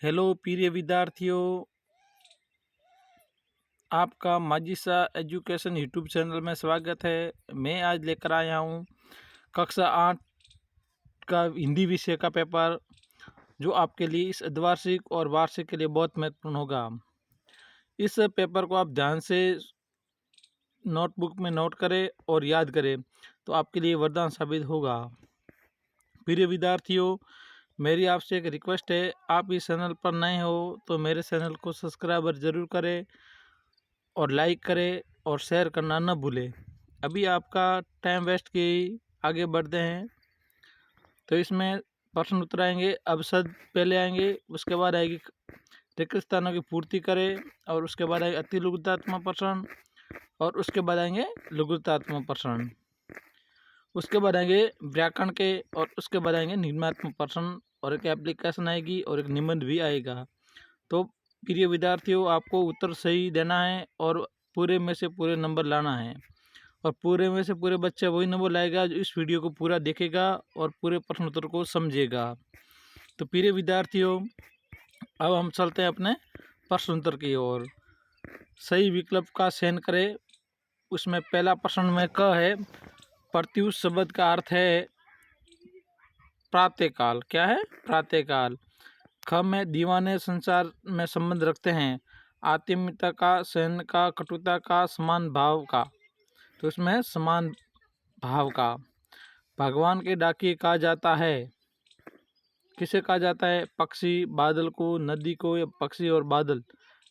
Hello प्रिय विद्यार्थियों, आपका माजिसा एजुकेशन यूट्यूब चैनल में स्वागत है। मैं आज लेकर आया हूँ कक्षा 8 का हिंदी विषय का पेपर, जो आपके लिए इस अर्धवार्षिक और वार्षिक के लिए बहुत महत्वपूर्ण होगा। इस पेपर को आप ध्यान से नोटबुक में नोट करें और याद करें, तो आपके लिए वरदान साबित होगा। प्रिय विद्यार्थियों, मेरी आपसे एक रिक्वेस्ट है, आप इस चैनल पर नए हो तो मेरे चैनल को सब्सक्राइबर ज़रूर करें और लाइक करें और शेयर करना न भूलें। अभी आपका टाइम वेस्ट किए आगे बढ़ते हैं। तो इसमें प्रश्न उत्तर आएंगे, अवसद पहले आएंगे, उसके बाद आएगी रिक्त स्थानों की पूर्ति करें, और उसके बाद आएगा अति लघुतात्मक प्रश्न, और उसके बाद आएंगे लघुतात्मक प्रश्न, उसके बाद आएंगे व्याकरण के, और उसके बाद आएंगे निगमात्मक प्रश्न, और एक एप्लीकेशन आएगी और एक निबंध भी आएगा। तो प्रिय विद्यार्थियों, आपको उत्तर सही देना है और पूरे में से पूरे नंबर लाना है, और पूरे में से पूरे बच्चे वही नंबर लाएगा जो इस वीडियो को पूरा देखेगा और पूरे प्रश्न उत्तर को समझेगा। तो प्रिय विद्यार्थियों, अब हम चलते हैं अपने प्रश्न उत्तर की ओर। सही विकल्प का चयन करें। उसमें पहला प्रश्न में क है, प्रत्युष शब्द का अर्थ है प्रातःकाल। क्या है? प्रातःकाल। ख में दीवाने संसार में संबंध रखते हैं, आत्मीयता का, सहन का, कटुता का, समान भाव का। तो इसमें समान भाव का। भगवान के डाकिए कहा जाता है। किसे कहा जाता है? पक्षी, बादल को, नदी को, या पक्षी और बादल।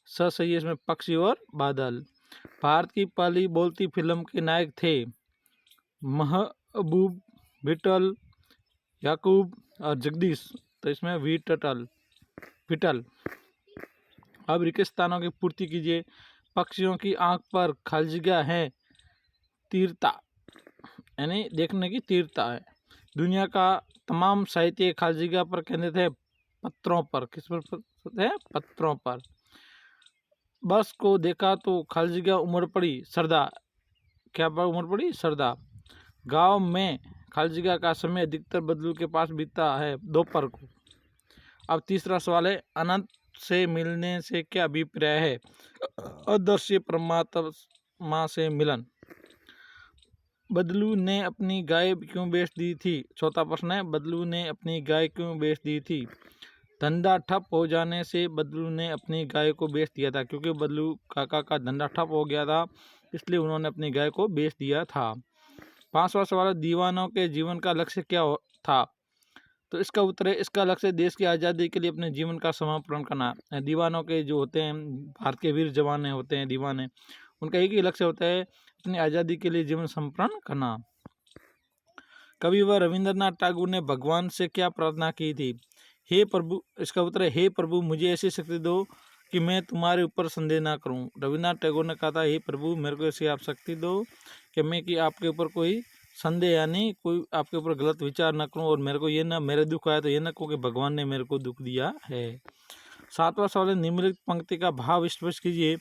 सही है इसमें पक्षी और बादल। भारत की पहली बोलती फिल्म के नायक थे महबूब, विठल, याकूब और जगदीश। तो इसमें विठल। अब रिक्त स्थानों की पूर्ति कीजिए। पक्षियों की आंख पर खाली जगह है तीव्रता, यानी देखने की तीव्रता है। दुनिया का तमाम साहित्य खाली जगह पर केंद्रित है पत्रों पर। किस पर है? पत्रों पर। बस को देखा तो खाली जगह उमड़ पड़ी श्रद्धा। क्या पर उमड़ पड़ी? श्रद्धा। गांव में खाली जगह का समय अधिकतर बदलू के पास बीतता है दोपहर को। अब तीसरा सवाल है, अनंत से मिलने से क्या अभिप्राय है? अदृश्य परमात्मा से मिलन। बदलू ने अपनी गाय क्यों बेच दी थी? चौथा प्रश्न है, बदलू ने अपनी गाय क्यों बेच दी थी? धंधा ठप हो जाने से बदलू ने अपनी गाय को बेच दिया था, क्योंकि बदलू काका का धंधा ठप हो गया था, इसलिए उन्होंने अपनी गाय को बेच दिया था। पांचवा सवाल, दीवानों के जीवन का लक्ष्य क्या था? तो इसका उत्तर है, इसका लक्ष्य देश की आज़ादी के लिए अपने जीवन का समर्पण करना। दीवानों के जो होते हैं, भारत के वीर जवान होते हैं दीवाने, उनका एक ही लक्ष्य होता है, अपनी आज़ादी के लिए जीवन समर्पण करना। कवि व रविंद्रनाथ टैगोर ने भगवान से क्या प्रार्थना की थी? हे प्रभु, इसका उत्तर है, हे प्रभु मुझे ऐसी शक्ति दो कि मैं तुम्हारे ऊपर संदेह ना करूं। रविन्द्रनाथ टैगोर ने कहा था, हे प्रभु मेरे को ऐसी आप शक्ति दो कि मैं कि आपके ऊपर कोई संदेह, यानी कोई आपके ऊपर गलत विचार ना करूं, और मेरे को ये ना, मेरे दुख आया तो ये ना कहूं कि भगवान ने मेरे को दुख दिया है। सातवां सवाल है, निम्नलिखित पंक्ति का भाव स्पष्ट कीजिए।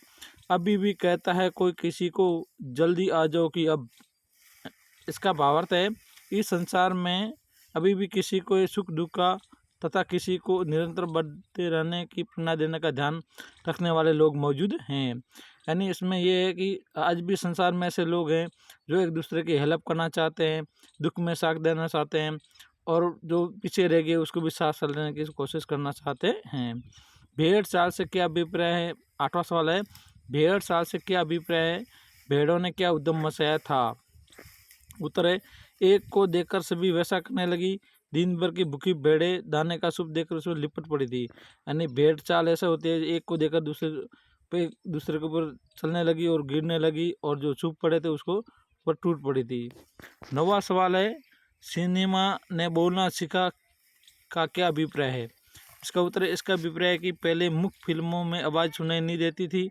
अभी भी कहता है कोई किसी को, जल्दी आ जाओ कि अब। इसका भावार्थ है, इस संसार में अभी भी किसी को सुख दुख का तथा किसी को निरंतर बढ़ते रहने की प्रेरणा देने का ध्यान रखने वाले लोग मौजूद हैं। यानी इसमें यह है कि आज भी संसार में ऐसे लोग हैं जो एक दूसरे की हेल्प करना चाहते हैं, दुख में साथ देना चाहते हैं, और जो पीछे रह गए उसको भी साथ चलने की कोशिश करना चाहते हैं। भेड़ चाल से क्या अभिप्राय है? आठवां सवाल है, भेड़ चाल से क्या अभिप्राय है? भेड़ों ने क्या उद्यम मचाया था? उत्तर है, एक को देखकर सभी वैसा करने लगी, दिन भर की भूखी भेड़ें दाने का सूप देखकर उसमें लिपट पड़ी थी। यानी भेड़ चाल ऐसा होती है, एक को देखकर दूसरे के ऊपर चलने लगी और गिरने लगी, और जो सूप पड़े थे उसको ऊपर टूट पड़ी थी। नौवां सवाल है, सिनेमा ने बोलना सीखा का क्या अभिप्राय है? इसका उत्तर है, इसका अभिप्राय है कि पहले मुख्य फिल्मों में आवाज़ सुनाई नहीं देती थी,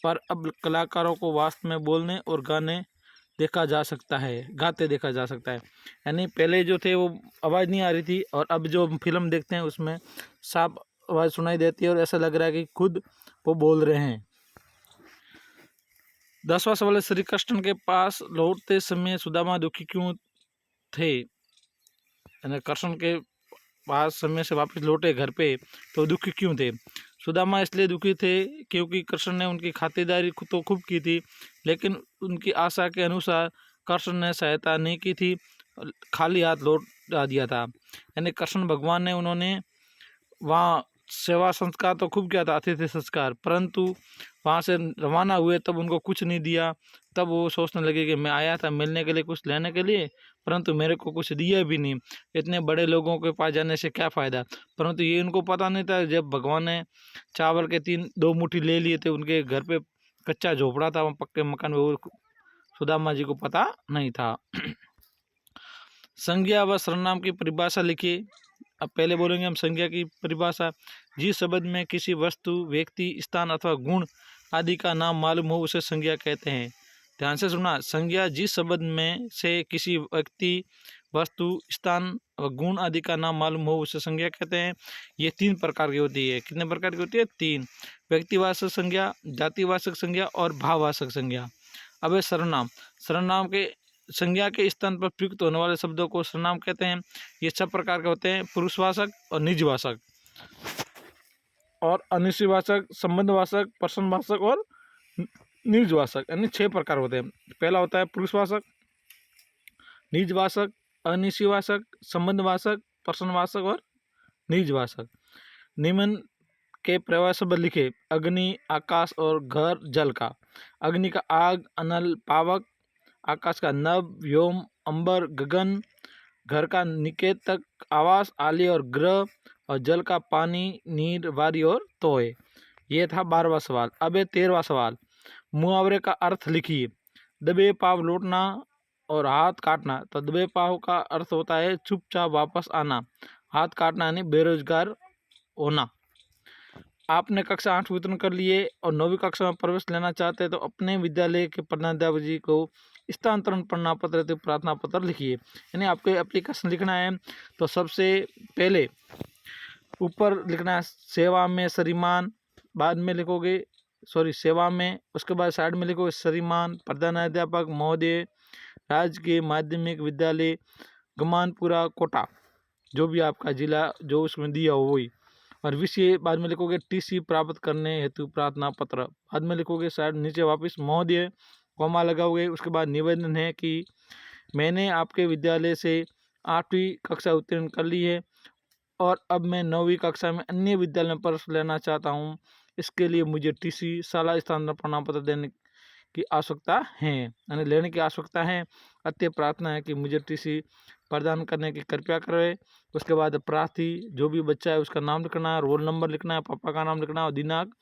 पर अब कलाकारों को वास्तव में बोलने और गाते देखा जा सकता है। यानी पहले जो थे वो आवाज़ नहीं आ रही थी, और अब जो फिल्म देखते हैं उसमें साफ आवाज़ सुनाई देती है, और ऐसा लग रहा है कि खुद वो बोल रहे हैं। 10वां सवाल है, श्री कृष्ण के पास लौटते समय सुदामा दुखी क्यों थे? यानी कृष्ण के समय से वापस लौटे घर पे तो दुखी क्यों थे? सुदामा इसलिए दुखी थे क्योंकि कृष्ण ने उनकी खातिरदारी तो खूब की थी, लेकिन उनकी आशा के अनुसार कृष्ण ने सहायता नहीं की थी, खाली हाथ लौटा दिया था। यानी कृष्ण भगवान ने उन्होंने वहाँ सेवा संस्कार तो खूब किया था, अतिथि संस्कार, परंतु वहाँ से रवाना हुए तब उनको कुछ नहीं दिया। तब वो सोचने लगे कि मैं आया था मिलने के लिए, कुछ लेने के लिए, परंतु मेरे को कुछ दिया भी नहीं, इतने बड़े लोगों के पास जाने से क्या फ़ायदा। परंतु ये उनको पता नहीं था, जब भगवान ने चावल के 2 मुट्ठी ले लिए थे, उनके घर पे कच्चा झोपड़ा था, वहाँ पक्के मकान में, वो सुदामा जी को पता नहीं था। संज्ञा व सर्वनाम की परिभाषा लिखिए। अब पहले बोलेंगे हम संज्ञा की परिभाषा। जिस शब्द में किसी वस्तु, व्यक्ति, स्थान अथवा गुण आदि का नाम मालूम हो उसे संज्ञा कहते हैं। ध्यान से सुनना, संज्ञा जिस शब्द में से किसी व्यक्ति, वस्तु, स्थान और गुण आदि का नाम मालूम हो उसे संज्ञा कहते हैं। ये 3 प्रकार की होती है। कितने प्रकार की होती है? 3। व्यक्तिवाचक संज्ञा, जातिवाचक संज्ञा और भाववाचक संज्ञा। अब है सर्वनाम। सर्वनाम के संज्ञा के स्थान पर प्रयुक्त होने वाले शब्दों को सर्वनाम कहते हैं। ये 6 प्रकार के होते हैं: पुरुषवाचक और निजवाचक और अनिश्चयवाचक, संबंधवाचक, प्रश्नवाचक और निजवाचक, यानी 6 प्रकार होते हैं। पहला होता है पुरुषवाचक, निजवाचक, अनिश्चयवाचक, संबंधवाचक, प्रश्नवाचक और निजवाचक। निम्न के पर्याय शब्द लिखे: अग्नि, आकाश और घर जल का। अग्नि का आग, अनल, पावक। आकाश का नभ, व्योम, अंबर, गगन। घर का निकेतक, आवास, आली और ग्रह। और जल का पानी, नीर, वारी और तोय। ये था 12वां सवाल। अब है 13वां सवाल। मुहावरे का अर्थ लिखिए। दबे पाव लौटना और हाथ काटना। तो दबे पाव का अर्थ होता है चुपचाप वापस आना, हाथ काटना यानी बेरोजगार होना। आपने कक्षा 8 उत्तीर्ण कर लिए और 9वीं कक्षा में प्रवेश लेना चाहते हैं तो अपने विद्यालय के प्रधानाध्यापक जी को स्थानांतरण प्रमाण पत्र तो प्रार्थना पत्र लिखिए। यानी आपको एप्लीकेशन लिखना है तो सबसे पहले ऊपर लिखना है सेवा में श्रीमान, बाद में लिखोगे सेवा में, उसके बाद साइड में लिखोगे श्रीमान प्रधानाध्यापक महोदय, राजकीय माध्यमिक विद्यालय गमानपुरा कोटा, जो भी आपका जिला जो उसमें दिया हो वही। और विषय बाद में लिखोगे टीसी प्राप्त करने हेतु प्रार्थना पत्र, बाद में लिखोगे साइड नीचे वापस महोदय, कॉमा लगाओगे। उसके बाद निवेदन है कि मैंने आपके विद्यालय से 8वीं कक्षा उत्तीर्ण कर ली है और अब मैं 9वीं कक्षा में अन्य विद्यालय में प्रवेश लेना चाहता हूँ। इसके लिए मुझे टीसी शाला स्थानांतरण प्रमाण पत्र देने की आवश्यकता है, यानी लेने की आवश्यकता है। अतः प्रार्थना है कि मुझे टीसी प्रदान करने की कृपया करें। उसके बाद प्रार्थी जो भी बच्चा है उसका नाम लिखना है, रोल नंबर लिखना है, पापा का नाम लिखना है और दिनांक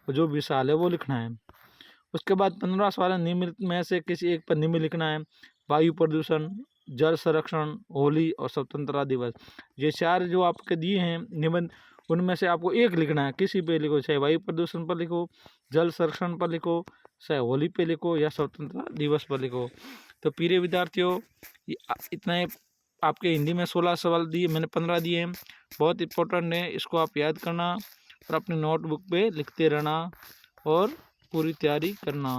और जो भी साल है वो लिखना है। उसके बाद 15वां सवाल है निम्न में से किसी एक पर निम्न लिखना है: वायु प्रदूषण, जल संरक्षण, होली और स्वतंत्रता दिवस। ये 4 जो आपके दिए हैं निबंध, उनमें से आपको एक लिखना है। किसी पे लिखो, चाहे वायु प्रदूषण पर लिखो, जल संरक्षण पर लिखो, चाहे होली पे लिखो या स्वतंत्रता दिवस पर लिखो। तो प्रिय विद्यार्थियों, इतना ही आपके हिंदी में 16 सवाल दिए, मैंने 15 दिए हैं। बहुत इंपॉर्टेंट है, इसको आप याद करना और अपनी नोटबुक पे लिखते रहना और पूरी तैयारी करना।